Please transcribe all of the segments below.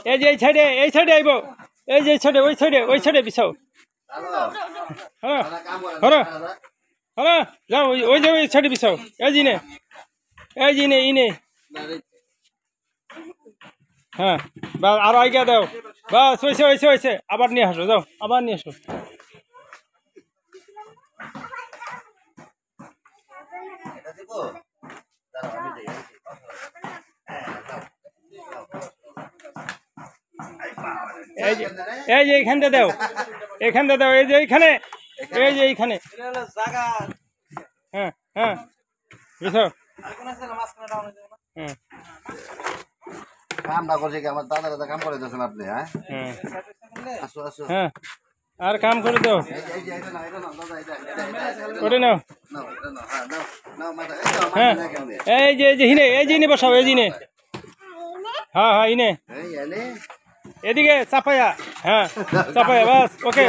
এই যে এই সাইডে আইব এই যে ওই সাইডে বিছাও হ্যাঁ হ্যাঁ হ্যাঁ যাও ওই যে ওই সাইডে বিছাও এই যে ইনে হ্যাঁ বা আর আইগা দাও বাস হয়েছে আবার নিয়ে আসো যাও আবার নিয়ে আসো এই যে এইখানটা দাও এই যে এইখানে হ্যাঁ হ্যাঁ বুঝছো হ্যাঁ কাম না করছে কি আমার দাদা কাম করে দিয়েছেন আপনি হ্যাঁ আসো হ্যাঁ আর কাম করে দাও করে নাও হ্যাঁ এই যে হিনে বসাও এই জিনে হ্যাঁ ইনে এদিকে চাপায়া হ্যাঁ চাপায়া বাস ওকে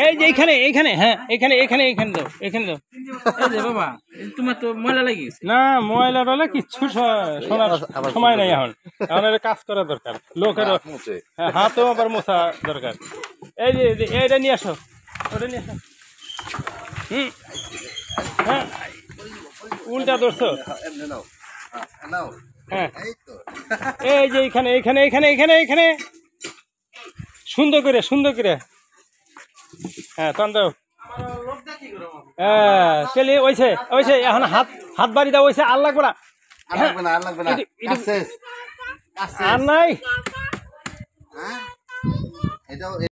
এই যে এইখানে হ্যাঁ এইখানে দাও বাবা তোমার তো ময়লা লাগিয়েছে না ময়লা টয়লা কিচ্ছু শোনার সময় নাই এখন কাজ করা দরকার লোকের হাতও আবার মোছা দরকার এই যে এইটা নিয়ে আসো ওটা নিয়ে আসো হ্যাঁ উল্টা ধরছো হ্যাঁ এই যে এইখানে সুন্দর করে হ্যাঁ তখন দাও হ্যাঁ চলে ওইছে এখন হাত বাড়ি দাও ওইছে আর লাগবে না আর নাই